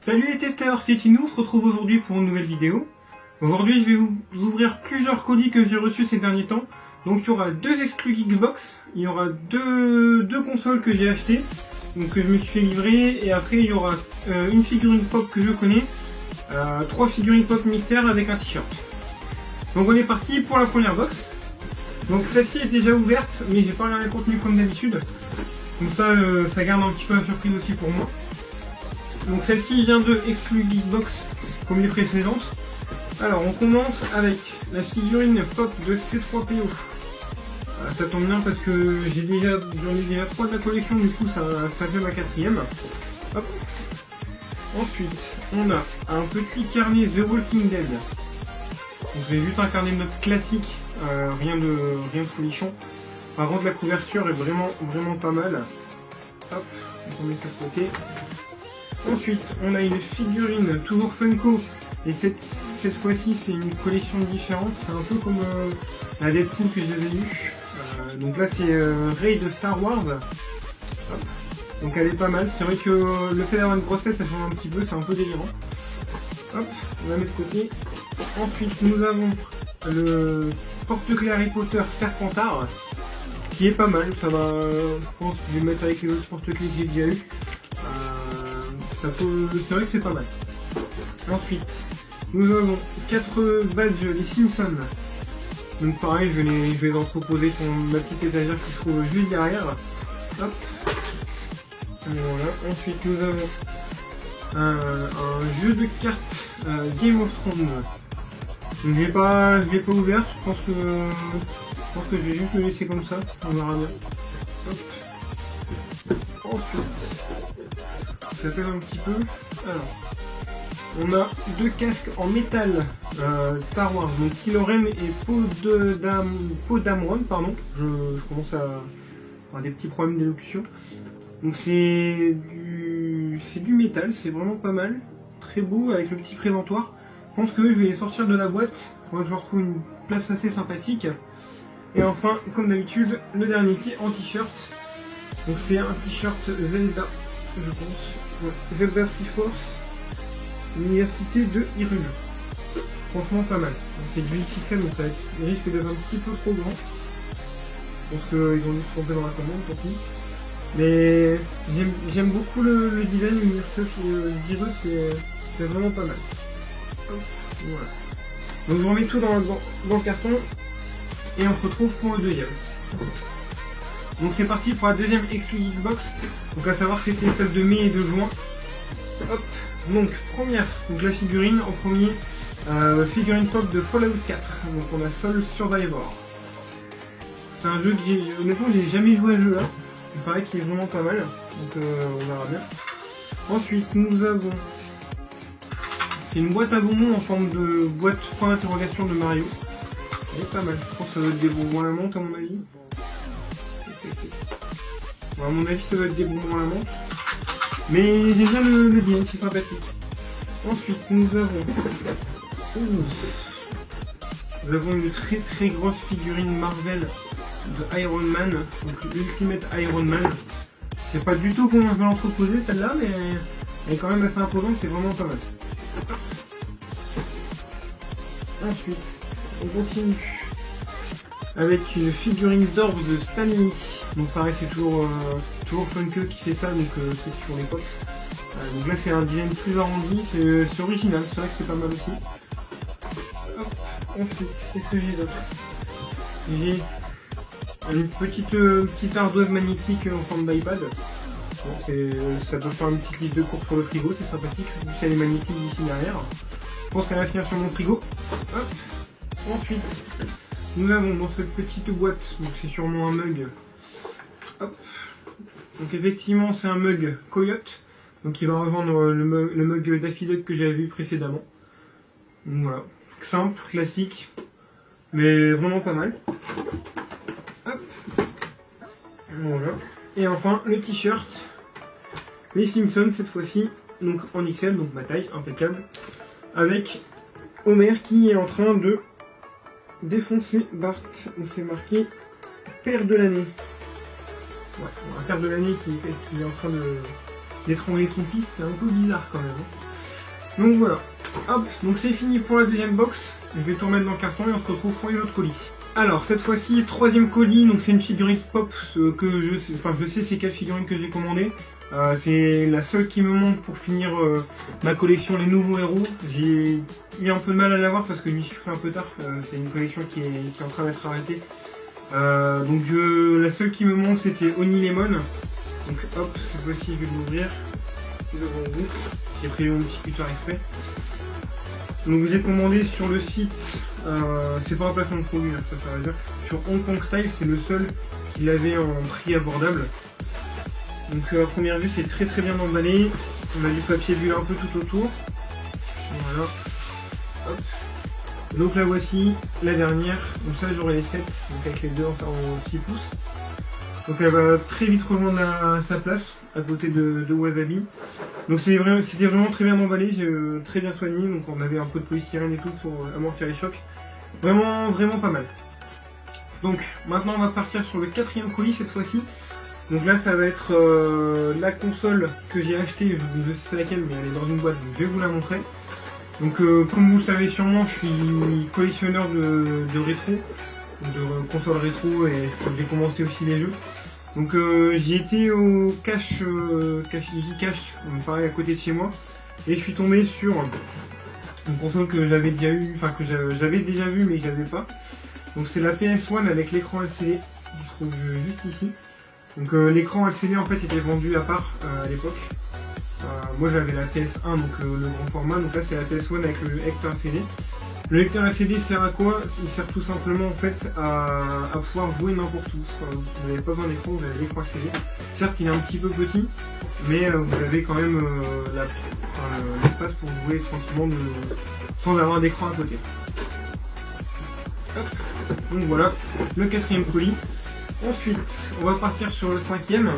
Salut les testeurs, c'est Tinou, on se retrouve aujourd'hui pour une nouvelle vidéo. Aujourd'hui je vais vous ouvrir plusieurs colis que j'ai reçus ces derniers temps. Donc il y aura deux exclus Geekbox, il y aura deux consoles que j'ai achetées, donc que je me suis fait livrer, et après il y aura une figurine pop que je connais, 3 figurines pop mystère avec un t-shirt. Donc on est parti pour la première box. Donc celle-ci est déjà ouverte, mais j'ai pas regardé le contenu comme d'habitude. Donc ça garde un petit peu la surprise aussi pour moi. Donc celle-ci vient de Exclu Geekbox comme les précédentes. Alors on commence avec la figurine pop de C3PO. Ça tombe bien parce que j'en ai déjà 3 de la collection, du coup ça fait ma 4ème. Hop. Ensuite on a un petit carnet The Walking Dead. Donc j'ai juste un carnet de notes classique, rien de folichon. Par contre la couverture est vraiment pas mal. Hop, on met ça de côté. Ensuite, on a une figurine toujours Funko, et cette fois-ci c'est une collection différente, c'est un peu comme la Deadpool que j'avais eue. Donc là c'est Rey de Star Wars. Hop. Donc elle est pas mal, c'est vrai que le fait d'avoir une grosse tête ça change un petit peu, c'est un peu délirant. Hop, on va mettre de côté. Ensuite nous avons le porte-clés Harry Potter Serpentard, qui est pas mal, ça va, je pense que je vais le mettre avec les autres porte-clés que j'ai déjà eu. C'est vrai que c'est pas mal. Ensuite, nous avons 4 badges les Simpsons. Donc pareil, je vais les entreposer sur ma petite étagère qui se trouve juste derrière. Hop. Voilà. Ensuite, nous avons un jeu de cartes Game of Thrones. Donc je l'ai pas ouvert. Je pense que je vais juste le laisser comme ça. On verra bien. Hop. Ensuite, ça pèse un petit peu. Alors, on a 2 casques en métal Star Wars, donc Kylo Ren et Poe Dameron, pardon. Je commence à avoir des petits problèmes d'élocution. Donc c'est du métal, c'est vraiment pas mal, très beau avec le petit présentoir. Je pense que je vais les sortir de la boîte. Faudra que je retrouve une place assez sympathique. Et enfin, comme d'habitude, le dernier kit en t-shirt. Donc c'est un t-shirt Zelda, je pense. Ouais. Zelda Free Force, l'université de Hyrule. Franchement pas mal. C'est du XXL, donc ça risque d'être un petit peu trop grand. Je pense qu'ils ont dû se tromper dans la commande pour qui. Mais j'aime beaucoup le design, l'université d'Hyrule, c'est vraiment pas mal. Hop, voilà. Donc je remets tout dans le carton et on se retrouve pour le deuxième. Donc c'est parti pour la deuxième Exclu Geekbox, donc à savoir que c'était celle de mai et de juin. Hop, donc première, donc la figurine en premier, figurine pop de Fallout 4, donc on a Soul Survivor. C'est un jeu que honnêtement j'ai jamais joué à ce jeu là, il paraît qu'il est vraiment pas mal, donc on verra bien. Ensuite nous avons, c'est une boîte à bonbons en forme de boîte point d'interrogation de Mario. Elle est pas mal, je pense que ça doit être des bonbons à la menthe à mon avis. Bon, à mon avis ça va être des bonbons à la menthe, mais j'aime bien le design, c'est sympathique. Ensuite nous avons une très grosse figurine Marvel de Iron Man, donc l'Ultimate Iron Man. Je sais pas du tout comment je vais l'entreposer celle-là, mais elle est quand même assez imposante, c'est vraiment pas mal. Ensuite on continue avec une figurine d'orbe de Stan Lee. Donc pareil, c'est toujours Funko qui fait ça, donc c'est sur les potes. Donc là c'est un design plus arrondi, c'est original, c'est vrai que c'est pas mal aussi. Hop, ensuite, qu'est-ce que j'ai d'autre? J'ai une petite ardoise magnétique en forme d'iPad. Ça peut faire une petite liste de courses pour le frigo, c'est sympathique, vu qu'elle est magnétique d'ici derrière. Je pense qu'elle va finir sur mon frigo. Hop. Ensuite, nous avons dans cette petite boîte, donc c'est sûrement un mug. Hop. Donc effectivement c'est un mug Coyote, donc il va rejoindre le mug Daffy Duck que j'avais vu précédemment. Donc voilà, simple, classique, mais vraiment pas mal. Hop. Voilà. Et enfin le t-shirt, les Simpsons cette fois-ci, donc en XL, donc ma taille, impeccable, avec Homer qui est en train de défoncer Bart. Donc c'est marqué père de l'année. Ouais, un père de l'année qui est en train d'étrangler son fils, c'est un peu bizarre quand même. Donc voilà, hop, donc c'est fini pour la deuxième box. Je vais tout remettre dans le carton et on se retrouve pour une autre colis. Alors cette fois-ci, troisième colis, donc c'est une figurine pop que je sais c'est quelle figurine que j'ai commandée. C'est la seule qui me manque pour finir ma collection les nouveaux héros. J'ai eu un peu de mal à l'avoir parce que je m'y suis fait un peu tard. C'est une collection qui est en train d'être arrêtée. Donc la seule qui me manque c'était Oni Lemon. Donc hop, cette fois-ci je vais l'ouvrir devant vous. J'ai pris mon petit cutter exprès. Donc vous êtes commandé sur le site, c'est pas un placement de produit, hein, ça veut dire, sur Hong Kong Style, c'est le seul qui l'avait en prix abordable. Donc à première vue c'est très bien emballé, on a du papier bulle un peu tout autour. Voilà. Hop. Donc la voici, la dernière, donc ça j'aurai les 7, donc avec les deux en 6 pouces. Donc elle va très vite rejoindre sa place, à côté de Wasabi. Donc c'était vraiment très bien emballé, très bien soigné, donc on avait un peu de polystyrène et tout pour amortir les chocs. Vraiment pas mal. Donc maintenant on va partir sur le quatrième colis cette fois-ci. Donc là ça va être la console que j'ai achetée, je sais laquelle mais elle est dans une boîte, donc je vais vous la montrer. Donc comme vous le savez sûrement, je suis collectionneur de rétro, de consoles rétro et j'ai commencé aussi les jeux. Donc j'ai été au cache, pareil à côté de chez moi, et je suis tombé sur une console que j'avais déjà eu, enfin que j'avais déjà vu mais que j'avais pas. Donc c'est la PS1 avec l'écran LCD qui se trouve juste ici. Donc l'écran LCD en fait était vendu à part à l'époque. Moi j'avais la PS1 donc le grand format, donc là c'est la PS1 avec le lecteur LCD. Le lecteur LCD sert à quoi? Il sert tout simplement en fait à pouvoir jouer n'importe où. Enfin, vous n'avez pas besoin d'écran, vous avez l'écran LCD. Certes il est un petit peu petit, mais vous avez quand même l'espace pour jouer tranquillement sans avoir d'écran à côté. Hop. Donc voilà, le quatrième colis. Ensuite, on va partir sur le cinquième.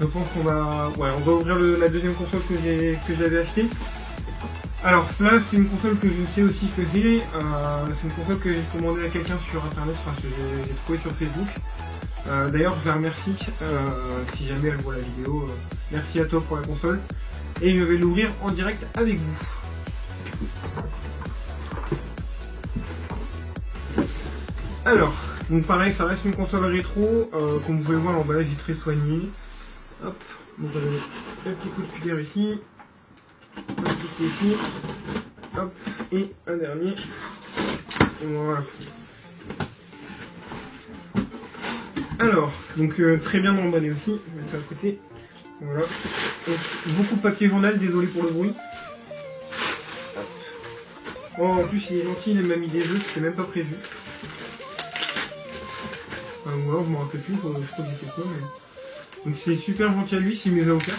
Je pense qu'on va ouvrir la deuxième console que j'avais achetée. Alors là c'est une console que je sais aussi que j'ai, c'est une console que j'ai commandée à quelqu'un sur internet, enfin j'ai trouvé sur Facebook. D'ailleurs je la remercie, si jamais elle voit la vidéo, merci à toi pour la console. Et je vais l'ouvrir en direct avec vous. Alors, donc pareil ça reste une console rétro, comme vous pouvez voir l'emballage est très soigné. Hop, donc un petit coup de cutter ici. Un petit ici, hop, et un dernier, voilà. Alors, donc très bien emballé aussi, je mets ça à côté, voilà. Donc, beaucoup de papier journal, désolé pour le bruit. Hop. Oh, en plus il est gentil, il m'a mis des jeux, c'était même pas prévu. Ou alors je me rappelle plus, je crois que j'étais con, mais... Donc c'est super gentil à lui, s'il me les a offerts.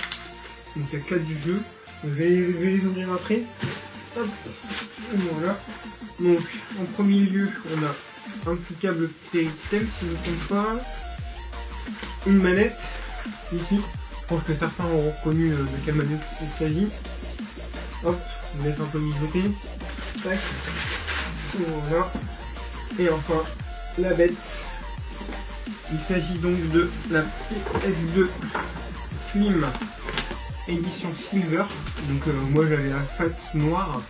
Donc il y a 4 du jeu. Je vais les ouvrir après. Hop. Voilà. Donc en premier lieu on a un petit câble Péritel si je ne me trompe pas. Une manette ici. Je pense que certains ont reconnu de quelle manette il s'agit. Hop, je laisse un peu mijoter. Tac. Voilà. Et enfin la bête. Il s'agit donc de la PS2 Slim édition Silver. Donc moi j'avais la fat noire.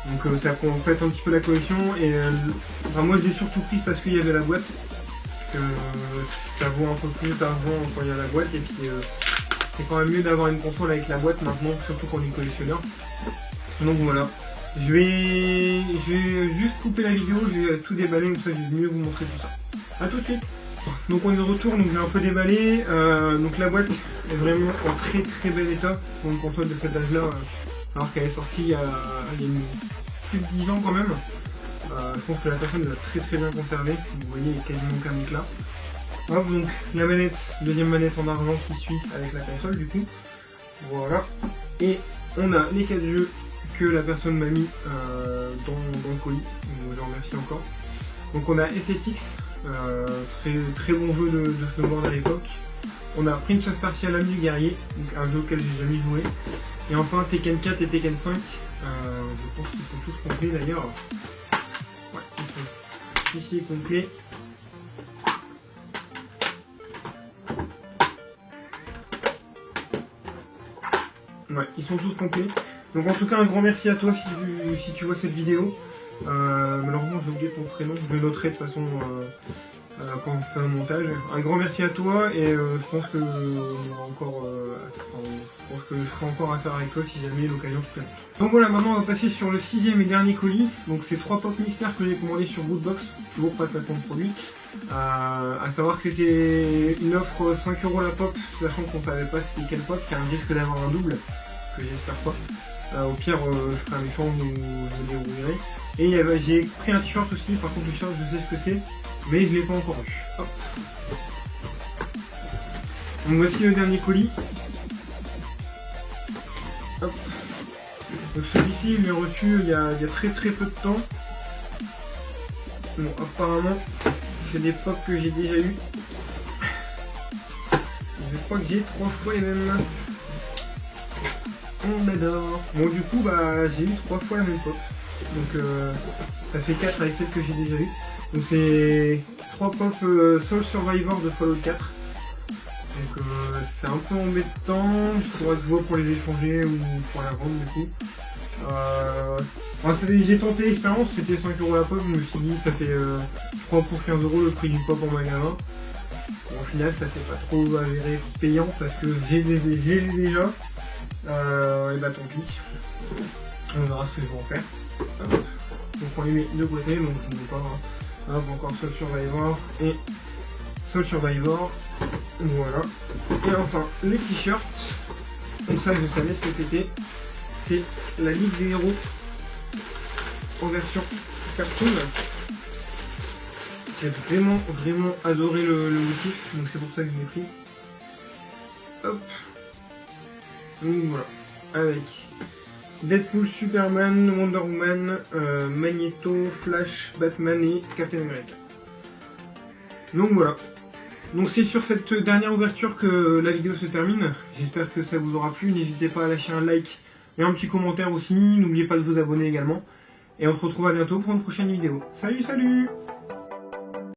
Donc ça complète un petit peu la collection. Et moi je l'ai surtout prise parce qu'il y avait la boîte. Ça vaut un peu plus d'argent quand il y a la boîte. Et puis c'est quand même mieux d'avoir une console avec la boîte maintenant, surtout quand on est collectionneur. Donc voilà. Je vais juste couper la vidéo, je vais tout déballer, comme ça je vais mieux vous montrer tout ça. A tout de suite. Donc on est de retour, donc j'ai un peu déballé. Donc la boîte est vraiment en très bel état pour une console de cet âge là, alors qu'elle est sortie il y a plus de 10 ans quand même. Je pense que la personne l'a très bien conservée, vous voyez il est quasiment qu'un éclat. Hop, donc la manette, deuxième manette en argent qui suit avec la console du coup. Voilà. Et on a les 4 jeux que la personne m'a mis dans le colis, donc je le remercie encore. Donc on a SSX, très bon jeu de ce mode à l'époque. On a Prince of Persia l'âme du guerrier, donc un jeu auquel j'ai jamais joué. Et enfin Tekken 4 et Tekken 5, je pense qu'ils sont tous complets d'ailleurs. Ouais, ils sont ici complets. Ouais, ils sont tous complets. Donc en tout cas un grand merci à toi si tu vois cette vidéo. Malheureusement j'ai oublié ton prénom, je le noterai de toute façon quand je fais un montage. Un grand merci à toi et je pense que on aura encore, je pense que je ferai encore affaire avec toi si jamais l'occasion se présente. Donc voilà, maintenant on va passer sur le 6e et dernier colis. Donc c'est 3 pop mystères que j'ai commandés sur Bootbox, toujours pas de placement de produit. À savoir que c'était une offre 5 € la pop, sachant qu'on savait pas c'était quel pop, qu'il y a un risque d'avoir un double, que j'espère pas. Au pire, je ferai un échange ou je les rouvrirai. Et j'ai pris un t-shirt aussi, par contre le t-shirt je sais ce que c'est, mais je l'ai pas encore eu. Hop. Donc voici le dernier colis. Hop. Donc celui-ci, je l'ai reçu il y a très peu de temps. Bon, apparemment, c'est des pop que j'ai déjà eu. Je crois que j'ai 3 fois les mêmes. On adore. Bon, du coup, bah, j'ai eu 3 fois la même pop. Donc, ça fait 4 avec celle que j'ai déjà eu. Donc, c'est 3 pop Soul Survivor de Fallout 4. Donc, c'est un peu embêtant. Il faudra que je vois pour les échanger ou pour la vendre, du coup. J'ai tenté l'expérience, c'était 5 € la pop, je me suis dit ça fait je crois pour 15 € le prix d'une pop en magasin. Bon, au final ça s'est pas trop avéré payant parce que j'ai déjà. Et bah tant pis. On verra ce que je vais en faire. Donc on les met de côté, donc je ne veux pas. Encore Soul Survivor et Soul Survivor. Voilà. Et enfin les t-shirts. Donc ça je savais ce que c'était. C'est la Ligue des héros en version cartoon. J'ai vraiment adoré le motif, donc c'est pour ça que je l'ai pris. Hop. Donc voilà. Avec Deadpool, Superman, Wonder Woman, Magneto, Flash, Batman et Captain America. Donc voilà. Donc c'est sur cette dernière ouverture que la vidéo se termine. J'espère que ça vous aura plu. N'hésitez pas à lâcher un like et un petit commentaire aussi. N'oubliez pas de vous abonner également. Et on se retrouve à bientôt pour une prochaine vidéo. Salut, salut!